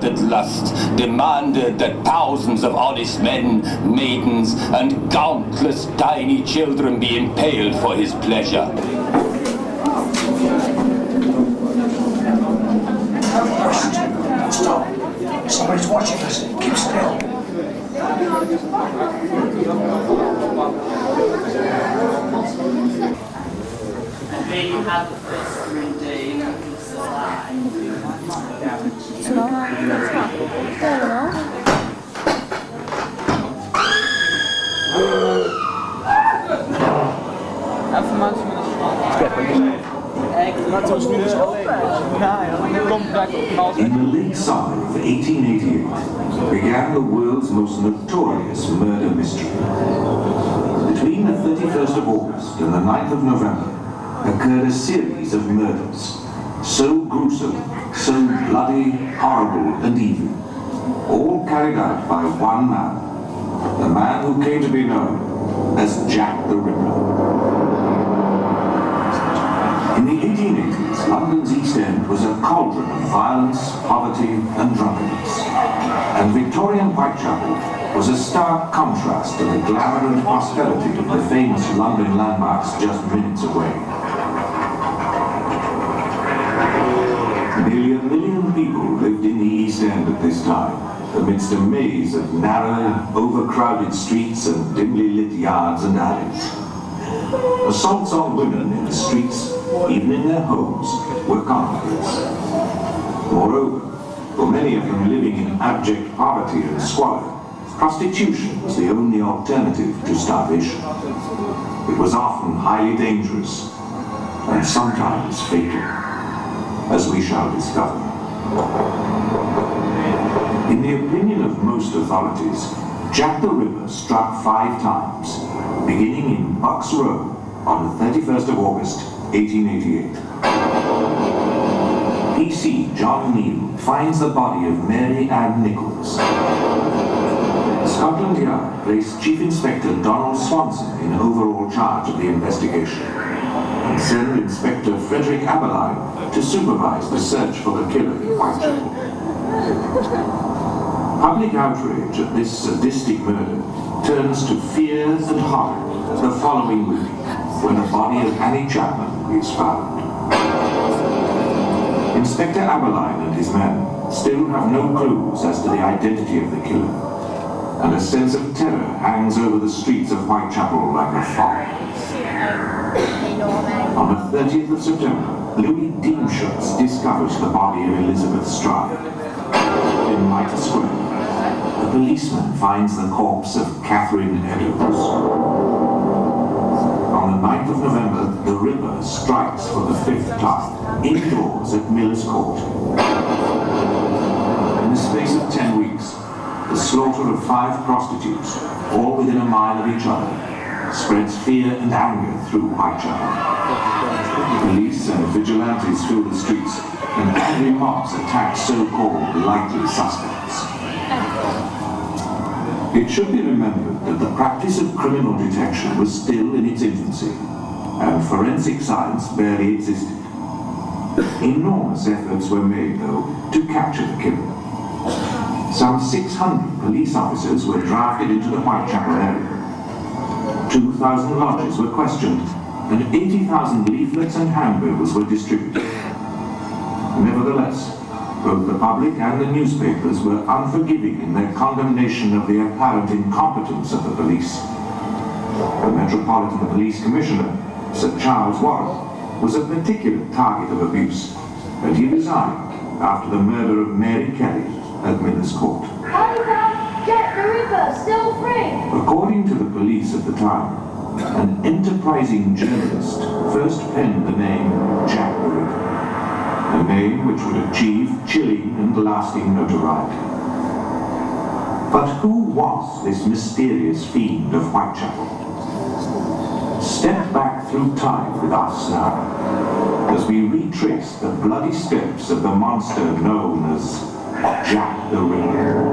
perverted lust demanded that thousands of honest men, maidens, and countless tiny children be impaled for his pleasure. Stop. Somebody's watching us. Keep still. And there you have the first 3 days of the slide. Even mensen met een In the late summer of 1888 began the world's most notorious murder mystery. Between the 31st of August and the 9th of November occurred a series of murders, so gruesome, so bloody, horrible and evil, all carried out by one man, the man who came to be known as Jack the Ripper. In the 1880s, London's East End was a cauldron of violence, poverty and drunkenness, and Victorian Whitechapel was a stark contrast to the glamour and prosperity of the famous London landmarks just minutes away. Nearly 1 million people lived in the East End at this time, amidst a maze of narrow, overcrowded streets and dimly lit yards and alleys. Assaults on women in the streets, even in their homes, were commonplace. Moreover, for many of them living in abject poverty and squalor, prostitution was the only alternative to starvation. It was often highly dangerous, and sometimes fatal, as we shall discover. In the opinion of most authorities, Jack the Ripper struck 5 times, beginning in Bucks Row on the 31st of August, 1888. PC John Neal finds the body of Mary Ann Nichols. Scotland Yard placed Chief Inspector Donald Swanson in overall charge of the investigation, and sent Inspector Frederick Aberline to supervise the search for the killer in Whitechapel. Public outrage at this sadistic murder turns to fear and horror the following week, when the body of Annie Chapman is found. Inspector Aberline and his men still have no clues as to the identity of the killer, and a sense of terror hangs over the streets of Whitechapel like a fog. On the 30th of September, Louis Deanschutz discovers the body of Elizabeth Stride. In Mitre Square, the policeman finds the corpse of Catherine Eddowes. On the 9th of November, the Ripper strikes for the 5th time, indoors at Miller's Court. In the space of 10 weeks, the slaughter of 5 prostitutes, all within a mile of each other, spreads fear and anger through Whitechapel. Police and vigilantes fill the streets, and angry mobs attack so-called likely suspects. It should be remembered that the practice of criminal detection was still in its infancy, and forensic science barely existed. Enormous efforts were made, though, to capture the killer. Some 600 police officers were drafted into the Whitechapel area. 2,000 lodgers were questioned, and 80,000 leaflets and handbills were distributed. Nevertheless, both the public and the newspapers were unforgiving in their condemnation of the apparent incompetence of the police. The Metropolitan Police Commissioner, Sir Charles Warren, was a particular target of abuse, and he resigned after the murder of Mary Kelly at Miller's Court. Jack the Ripper, still free! According to the police at the time, an enterprising journalist first penned the name Jack the Ripper, a name which would achieve chilling and lasting notoriety. But who was this mysterious fiend of Whitechapel? Step back through time with us now, as we retrace the bloody steps of the monster known as Jack the Ripper.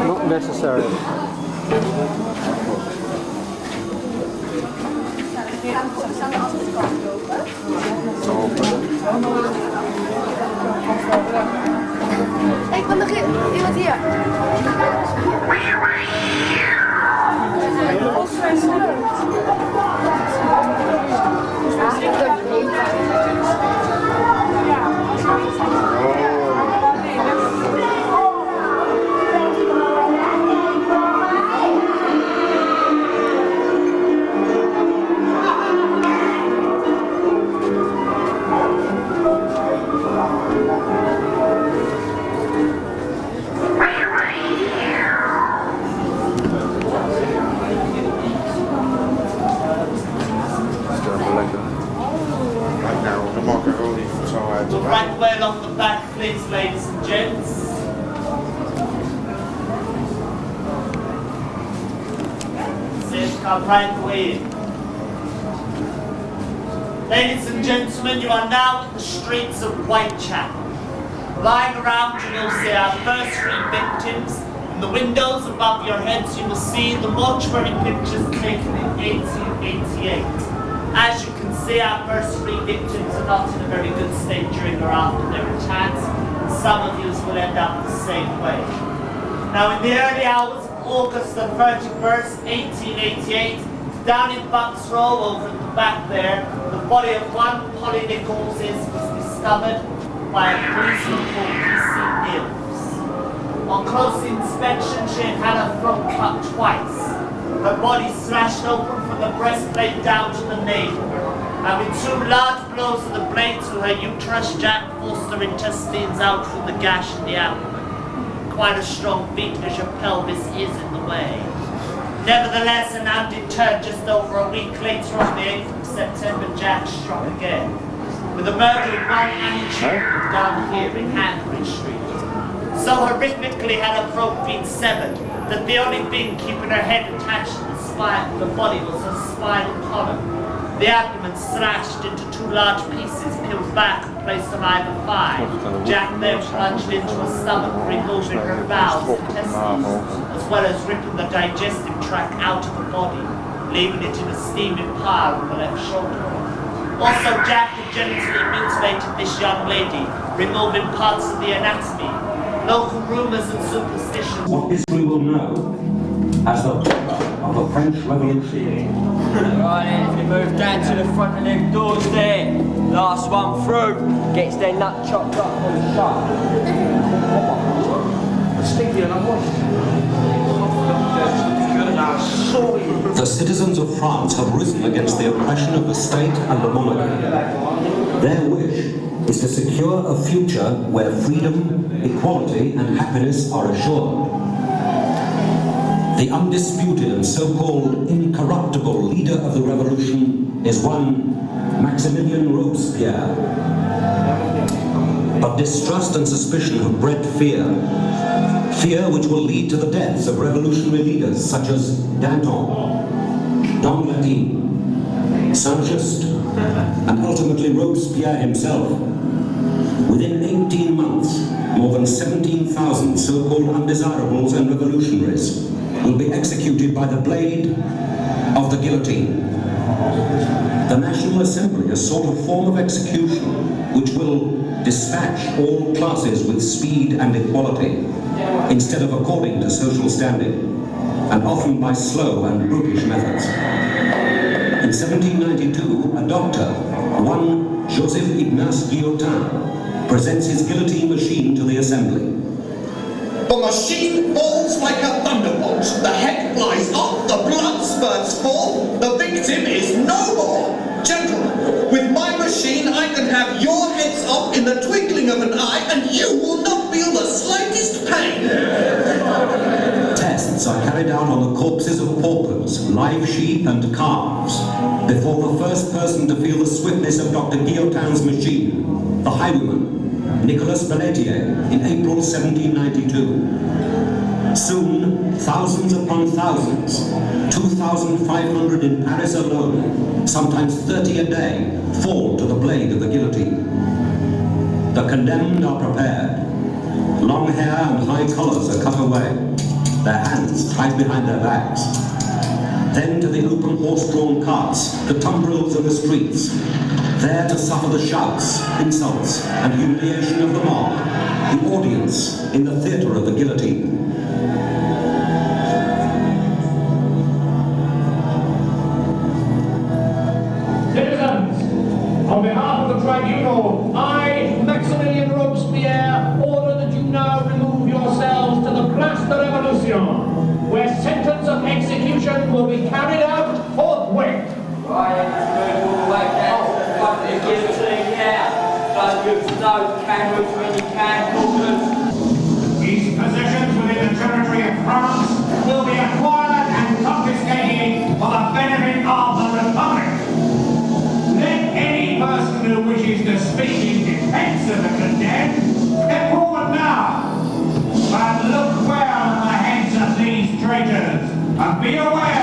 Not necessary. Ik ben nog iemand hier. The right way along the back, please, ladies and gents. Says come right way in. Ladies and gentlemen, you are now in the streets of Whitechapel. Lying around, you will see our first three victims. In the windows above your heads, you will see the mortuary pictures taken in 1888. As you can see, our first three victims are not in a very good state during or after their attacks. Some of you will end up the same way. Now, in the early hours of August the 31st, 1888, down in Bucks Row, over at the back there, the body of one Polly Nichols was discovered by a policeman called P.C. Mills. On close inspection, she had had her throat cut twice. Her body slashed open from the breastplate down to the navel. And with two large blows of the blade to her uterus, Jack forced her intestines out through the gash in the abdomen. Quite a strong beat as your pelvis is in the way. Nevertheless, and undeterred, just over a week later on the 8th of September, Jack struck again. With a murder in one attitude down here in Hanbridge Street. So horrifically had her throat been severed that the only thing keeping her head attached to the spine of the body was her spinal column. The abdomen slashed into two large pieces, peeled back and placed on either thigh. Jack then plunged into her stomach, removing her bowels and testicles, as well as ripping the digestive tract out of the body, leaving it in a steaming pile on the left shoulder. Also, Jack had genitally mutilated this young lady, removing parts of the anatomy. Local rumours and superstitions. What history will know as the of the French Revolution. Right then, we move down to the front of them doors there. Last one through gets their nut chopped up on the shot. The citizens of France have risen against the oppression of the state and the monarchy. Their wish is to secure a future where freedom, equality and happiness are assured. The undisputed and so-called incorruptible leader of the revolution is one Maximilien Robespierre. But distrust and suspicion have bred fear. Fear which will lead to the deaths of revolutionary leaders such as Danton, Don Saint-Just, and ultimately Robespierre himself. Within 18 months, more than 17,000 so-called undesirables and revolutionaries will be executed by the blade of the guillotine. The National Assembly has sought a form of execution which will dispatch all classes with speed and equality, instead of according to social standing, and often by slow and brutish methods. In 1792, a doctor, one Joseph Ignace Guillotine, presents his guillotine machine to the assembly. The machine falls like a thunderbolt. The head flies off, the blood spurts forth, the victim is no more. Gentlemen, with my machine I can have your heads off in the twinkling of an eye and you will not feel the slightest pain. Tests are carried out on the corpses of paupers, live sheep and calves, before the first person to feel the swiftness of Dr. Guillotine's machine, the highwayman, Nicolas Pelletier, in April 1792. Soon, thousands upon thousands, 2,500 in Paris alone, sometimes 30 a day, fall to the blade of the guillotine. The condemned are prepared. Long hair and high collars are cut away. their hands tied behind their backs. Then to the open horse-drawn carts, the tumbrils in the streets, there to suffer the shouts, insults, and humiliation of the mob, the audience in the theatre of the guillotine. Citizens, on behalf of the tribunal, I, Maximilian Robespierre, order that you now remove yourselves to the Place de Revolution, where sentence of execution will be carried out forthwith. Right, let's move all the way down to the front of the guillotine now. Don't use no cameras when you can, Gordon. These possessions within the territory of France will be acquired and confiscated for the benefit of the Republic. Let any person who wishes to speak in defense of the condemned step forward now. But look well at the heads of these traitors, and be aware